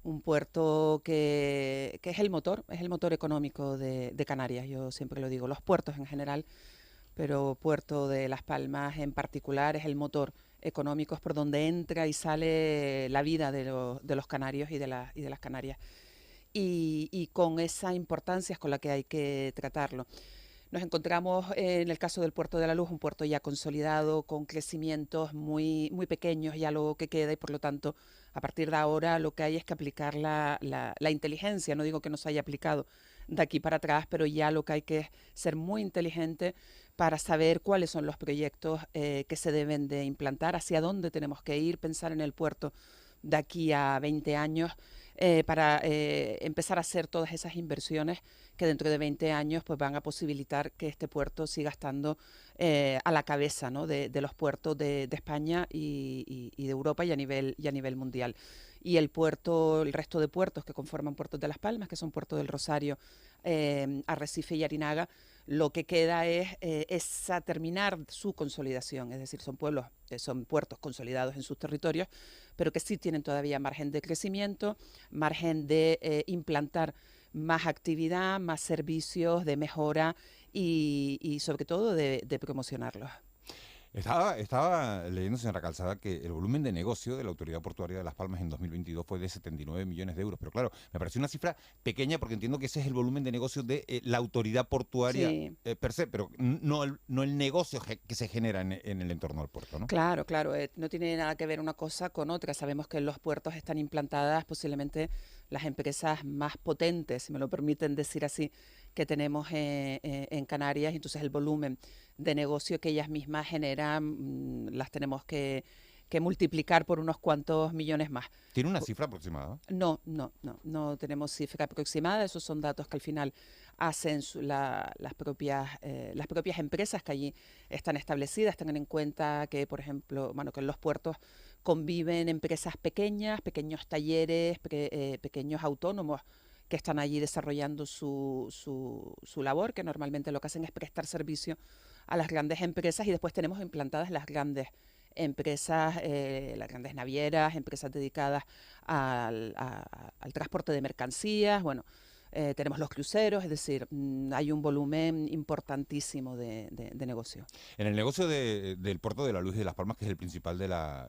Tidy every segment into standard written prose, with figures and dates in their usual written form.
un puerto que es el motor económico de Canarias, yo siempre lo digo, los puertos en general, pero Puerto de Las Palmas en particular es el motor económico, es por donde entra y sale la vida de los canarios y de las Canarias. Y con esa importancia es con la que hay que tratarlo. Nos encontramos en el caso del Puerto de la Luz, un puerto ya consolidado, con crecimientos muy pequeños, ya lo que queda, y por lo tanto, a partir de ahora lo que hay es que aplicar la inteligencia. No digo que no se haya aplicado de aquí para atrás, pero ya lo que hay que es ser muy inteligente para saber cuáles son los proyectos que se deben de implantar, hacia dónde tenemos que ir, pensar en el puerto de aquí a 20 años para empezar a hacer todas esas inversiones que dentro de 20 años pues van a posibilitar que este puerto siga estando a la cabeza, ¿no?, de los puertos de España y de Europa y a nivel mundial. Y el puerto, el resto de puertos que conforman Puertos de Las Palmas, que son Puerto del Rosario, Arrecife y Arinaga, lo que queda es a terminar su consolidación, es decir, son pueblos, son puertos consolidados en sus territorios, pero que sí tienen todavía margen de crecimiento, margen de implantar más actividad, más servicios, de mejora y sobre todo de promocionarlos. Estaba leyendo, señora Calzada, que el volumen de negocio de la Autoridad Portuaria de Las Palmas en 2022 fue de 79 millones de euros. Pero claro, me pareció una cifra pequeña porque entiendo que ese es el volumen de negocio de la Autoridad Portuaria Sí, per se, pero no el negocio que se genera en el entorno del puerto, ¿no? claro, claro, no tiene nada que ver una cosa con otra. Sabemos que en los puertos están implantadas posiblemente las empresas más potentes, si me lo permiten decir así, que tenemos en Canarias. Entonces el volumen de negocio que ellas mismas generan las tenemos que multiplicar por unos cuantos millones más. ¿Tiene una cifra aproximada? No tenemos cifra aproximada. Esos son datos que al final hacen las propias empresas que allí están establecidas. Tengan en cuenta que, por ejemplo, bueno, que en los puertos conviven empresas pequeñas, pequeños talleres, pequeños autónomos que están allí desarrollando su labor, que normalmente lo que hacen es prestar servicio a las grandes empresas, y después tenemos implantadas las grandes empresas, las grandes navieras, empresas dedicadas al transporte de mercancías. Bueno, tenemos los cruceros, es decir, hay un volumen importantísimo de negocio. En el negocio del puerto de la Luz y de Las Palmas, que es el principal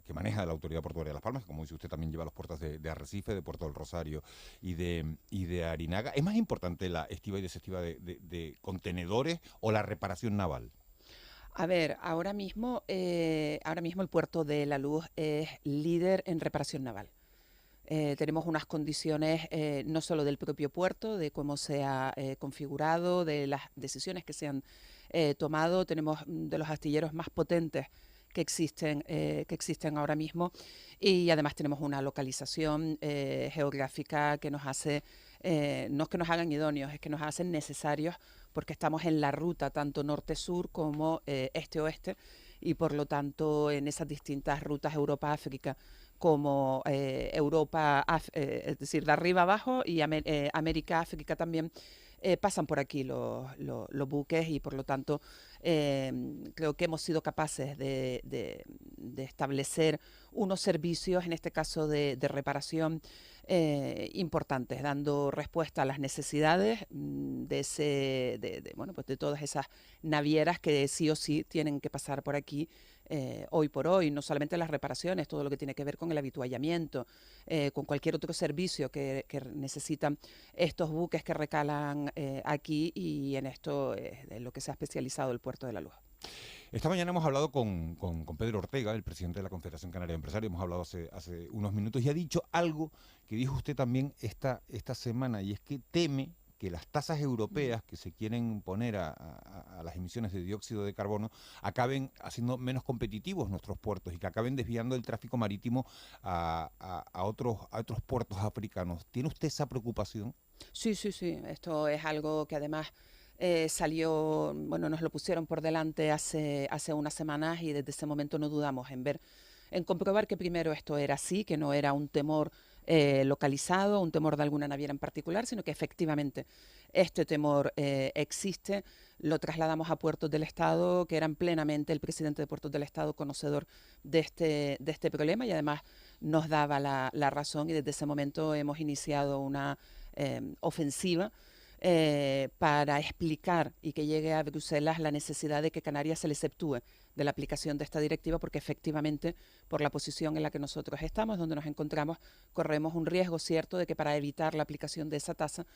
que maneja la Autoridad Portuaria de Las Palmas, que como dice usted también lleva los puertos de Arrecife, de Puerto del Rosario y de Arinaga, ¿es más importante la estiva y desestiva de contenedores o la reparación naval? A ver, ahora mismo el puerto de La Luz es líder en reparación naval. Tenemos unas condiciones no solo del propio puerto, de cómo se ha configurado, de las decisiones que se han tomado. Tenemos de los astilleros más potentes que existen ahora mismo, y además tenemos una localización geográfica que nos hace, no es que nos hagan idóneos, es que nos hacen necesarios, porque estamos en la ruta tanto norte-sur como este-oeste, y por lo tanto en esas distintas rutas Europa-África como es decir, de arriba abajo, y América, África también, pasan por aquí los buques, y por lo tanto creo que hemos sido capaces de establecer unos servicios, en este caso de reparación, importantes, dando respuesta a las necesidades bueno, pues de todas esas navieras que sí o sí tienen que pasar por aquí hoy por hoy. No solamente las reparaciones, todo lo que tiene que ver con el habituallamiento, con cualquier otro servicio que necesitan estos buques que recalan aquí, y en esto es lo que se ha especializado el Puerto de la Luz. Esta mañana hemos hablado con Pedro Ortega, el presidente de la Confederación Canaria de Empresarios. Hemos hablado hace unos minutos y ha dicho algo que dijo usted también esta semana, y es que teme que las tasas europeas que se quieren poner a las emisiones de dióxido de carbono acaben haciendo menos competitivos nuestros puertos y que acaben desviando el tráfico marítimo a otros puertos africanos. ¿Tiene usted esa preocupación? Sí, sí, sí. Esto es algo que además salió, bueno, nos lo pusieron por delante hace unas semanas, y desde ese momento no dudamos en comprobar que primero esto era así, que no era un temor localizado, un temor de alguna naviera en particular, sino que efectivamente este temor existe. Lo trasladamos a Puertos del Estado, que eran plenamente el presidente de Puertos del Estado conocedor de este problema, y además nos daba la razón, y desde ese momento hemos iniciado una ofensiva para explicar y que llegue a Bruselas la necesidad de que Canarias se le exceptúe de la aplicación de esta directiva, porque efectivamente, por la posición en la que nosotros estamos, donde nos encontramos, corremos un riesgo cierto de que para evitar la aplicación de esa tasa,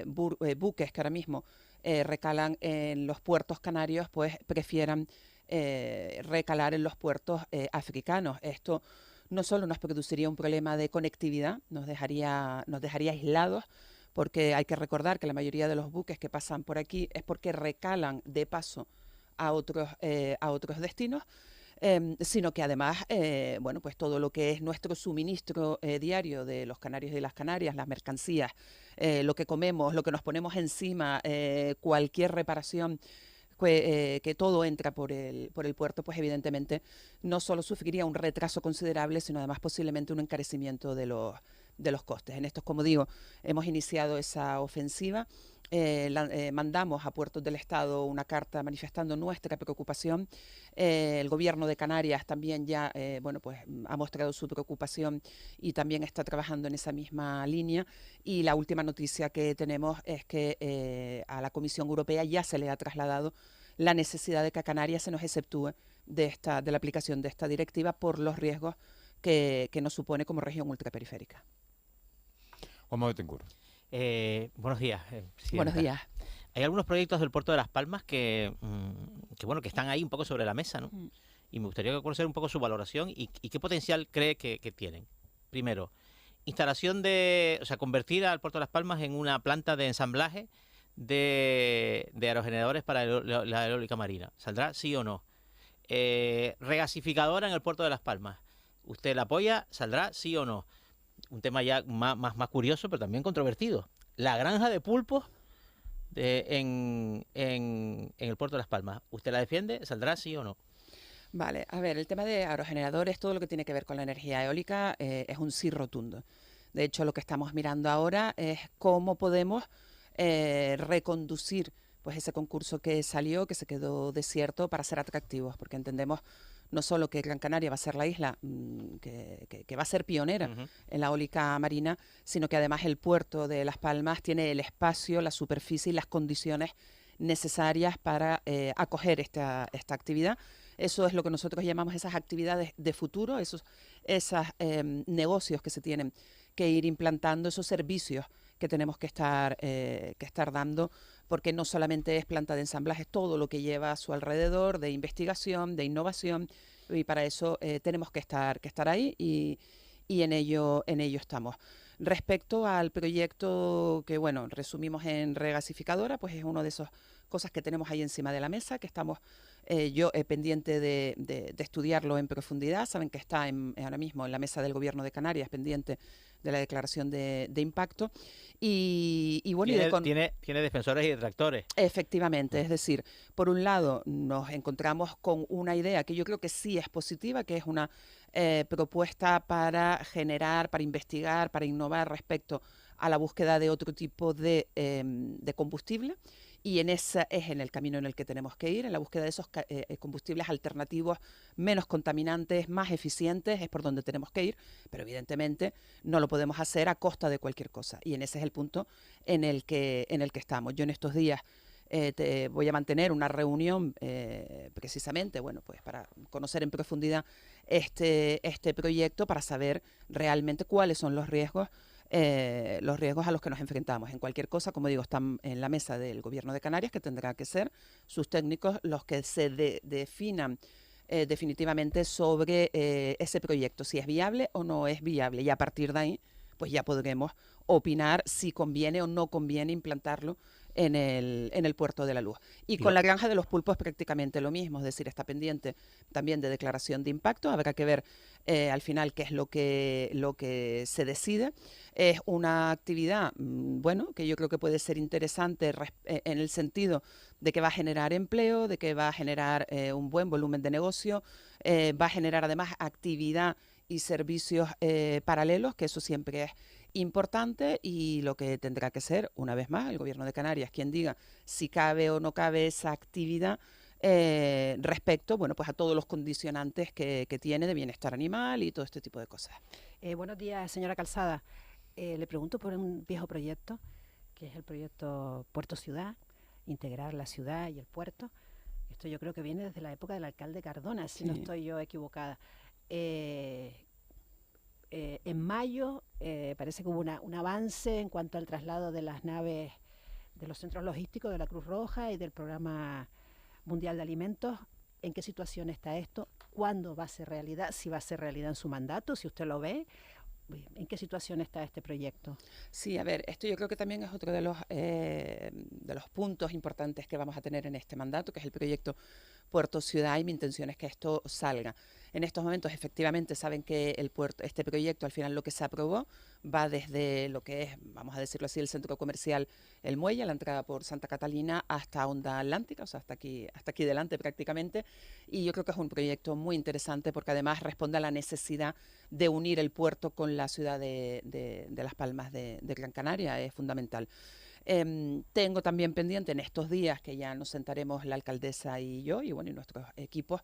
buques que ahora mismo recalan en los puertos canarios, pues prefieran recalar en los puertos africanos. Esto no solo nos produciría un problema de conectividad, nos dejaría aislados, porque hay que recordar que la mayoría de los buques que pasan por aquí es porque recalan de paso a otros destinos, sino que además, bueno, pues todo lo que es nuestro suministro diario de los canarios y las Canarias, las mercancías, lo que comemos, lo que nos ponemos encima, cualquier reparación, que todo entra por el puerto, pues evidentemente no solo sufriría un retraso considerable, sino además posiblemente un encarecimiento de los costes. En esto, como digo, hemos iniciado esa ofensiva. Mandamos a puertos del Estado una carta manifestando nuestra preocupación. El gobierno de Canarias también ya bueno, pues, ha mostrado su preocupación y también está trabajando en esa misma línea. Y la última noticia que tenemos es que a la Comisión Europea ya se le ha trasladado la necesidad de que a Canarias se nos exceptúe de la aplicación de esta directiva por los riesgos que nos supone como región ultraperiférica. Juanma Betancourt. Buenos días, presidenta. Buenos días. Hay algunos proyectos del puerto de Las Palmas que están ahí un poco sobre la mesa, ¿no? Y me gustaría conocer un poco su valoración y qué potencial cree que tienen. Primero, convertir al puerto de Las Palmas en una planta de ensamblaje de aerogeneradores para la eólica marina. ¿Saldrá sí o no? Regasificadora en el puerto de Las Palmas. ¿Usted la apoya? ¿Saldrá sí o no? Un tema ya más curioso, pero también controvertido. La granja de pulpos en el puerto de Las Palmas. ¿Usted la defiende? ¿Saldrá sí o no? Vale, a ver, el tema de aerogeneradores, todo lo que tiene que ver con la energía eólica es un sí rotundo. De hecho, lo que estamos mirando ahora es cómo podemos reconducir pues ese concurso que salió, que se quedó desierto, para ser atractivos, porque entendemos no solo que Gran Canaria va a ser la isla que va a ser pionera en la eólica marina, sino que además el puerto de Las Palmas tiene el espacio, la superficie y las condiciones necesarias para acoger esta actividad. Eso es lo que nosotros llamamos esas actividades de futuro, esos negocios que se tienen que ir implantando, esos servicios que tenemos que estar dando, porque no solamente es planta de ensamblaje, es todo lo que lleva a su alrededor de investigación, de innovación, y para eso tenemos que estar ahí y en ello estamos. Respecto al proyecto que, bueno, resumimos en regasificadora, pues es una de esas cosas que tenemos ahí encima de la mesa, que estamos yo pendiente de estudiarlo en profundidad. Saben que está ahora mismo en la mesa del Gobierno de Canarias, pendiente de la declaración de impacto. Y bueno, tiene defensores y detractores. Efectivamente, es decir, por un lado nos encontramos con una idea que yo creo que sí es positiva, que es una propuesta para generar, para investigar, para innovar respecto a la búsqueda de otro tipo de combustible. Y ese es en el camino en el que tenemos que ir, en la búsqueda de esos combustibles alternativos menos contaminantes, más eficientes, es por donde tenemos que ir, pero evidentemente no lo podemos hacer a costa de cualquier cosa. Y ese es el punto en el que estamos. Yo en estos días voy a mantener una reunión precisamente, bueno, pues para conocer en profundidad este proyecto, para saber realmente cuáles son los riesgos a los que nos enfrentamos. En cualquier cosa, como digo, están en la mesa del Gobierno de Canarias, que tendrá que ser sus técnicos los que se definan definitivamente sobre ese proyecto, si es viable o no es viable, y a partir de ahí pues ya podremos opinar si conviene o no conviene implantarlo en el puerto de la Luz. Y con la granja de los pulpos prácticamente lo mismo, es decir, está pendiente también de declaración de impacto. Habrá que ver al final qué es lo que se decide. Es una actividad, bueno, que yo creo que puede ser interesante en el sentido de que va a generar empleo, de que va a generar un buen volumen de negocio, va a generar además actividad y servicios paralelos, que eso siempre es importante, y lo que tendrá que ser, una vez más, el Gobierno de Canarias quien diga si cabe o no cabe esa actividad respecto, bueno, pues a todos los condicionantes que tiene de bienestar animal y todo este tipo de cosas. Buenos días, señora Calzada. Le pregunto por un viejo proyecto, que es el proyecto Puerto Ciudad, integrar la ciudad y el puerto. Esto yo creo que viene desde la época del alcalde Cardona, si no estoy yo equivocada. En mayo parece que hubo un avance en cuanto al traslado de las naves de los centros logísticos de la Cruz Roja y del Programa Mundial de Alimentos. ¿En qué situación está esto? ¿Cuándo va a ser realidad? Si va a ser realidad en su mandato, si usted lo ve. ¿En qué situación está este proyecto? Sí, a ver, esto yo creo que también es otro de los puntos importantes que vamos a tener en este mandato, que es el proyecto Puerto Ciudad, y mi intención es que esto salga. En estos momentos, efectivamente, saben que este proyecto, al final lo que se aprobó, va desde lo que es, vamos a decirlo así, el centro comercial El Muelle, la entrada por Santa Catalina, hasta Onda Atlántica, o sea, hasta aquí delante prácticamente, y yo creo que es un proyecto muy interesante porque además responde a la necesidad de unir el puerto con la ciudad de Las Palmas de Gran Canaria, es fundamental. Tengo también pendiente en estos días que ya nos sentaremos la alcaldesa y yo y bueno y nuestros equipos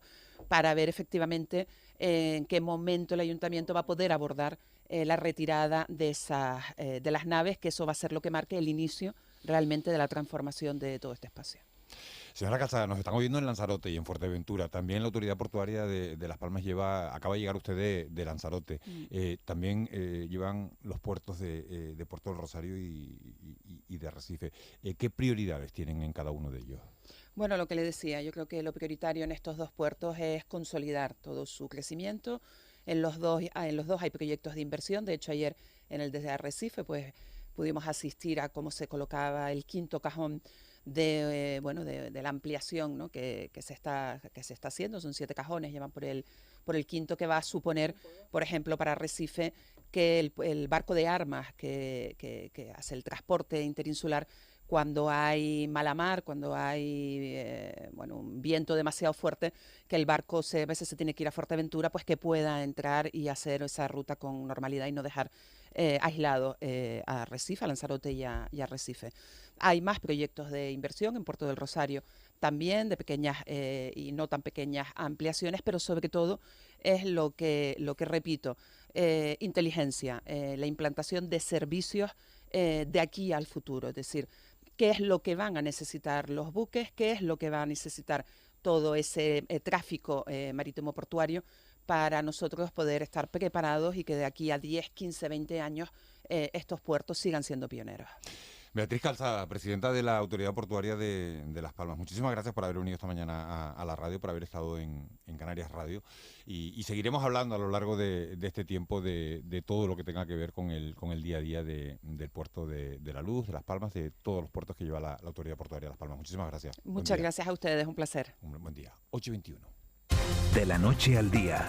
para ver efectivamente en qué momento el ayuntamiento va a poder abordar la retirada de las naves, que eso va a ser lo que marque el inicio realmente de la transformación de todo este espacio. Señora Calzada, nos están oyendo en Lanzarote y en Fuerteventura. También la Autoridad Portuaria de Las Palmas acaba de llegar usted de Lanzarote. También llevan los puertos de Puerto del Rosario y de Arrecife. ¿Qué prioridades tienen en cada uno de ellos? Bueno, lo que le decía, yo creo que lo prioritario en estos dos puertos es consolidar todo su crecimiento. En los dos hay proyectos de inversión. De hecho, ayer en el de Arrecife pues pudimos asistir a cómo se colocaba el quinto cajón de la ampliación, ¿no? que se está haciendo. Son 7 cajones, llevan por el quinto, que va a suponer, por ejemplo, para Arrecife, que el barco de armas que hace el transporte interinsular, cuando hay mala mar, cuando hay un viento demasiado fuerte, que el barco a veces se tiene que ir a Fuerteventura, pues que pueda entrar y hacer esa ruta con normalidad y no dejar aislado a Arrecife, a Lanzarote y a Arrecife. Hay más proyectos de inversión en Puerto del Rosario, también de pequeñas y no tan pequeñas ampliaciones, pero sobre todo es lo que repito, inteligencia, la implantación de servicios de aquí al futuro, es decir, qué es lo que van a necesitar los buques, qué es lo que va a necesitar todo ese tráfico marítimo portuario para nosotros poder estar preparados y que de aquí a 10, 15, 20 años estos puertos sigan siendo pioneros. Beatriz Calzada, presidenta de la Autoridad Portuaria de Las Palmas. Muchísimas gracias por haber venido esta mañana a la radio, por haber estado en Canarias Radio. Y seguiremos hablando a lo largo de este tiempo de todo lo que tenga que ver con el día a día del puerto de La Luz, de Las Palmas, de todos los puertos que lleva la Autoridad Portuaria de Las Palmas. Muchísimas gracias. Muchas gracias a ustedes, un placer. Un buen día. 8:21. De la noche al día,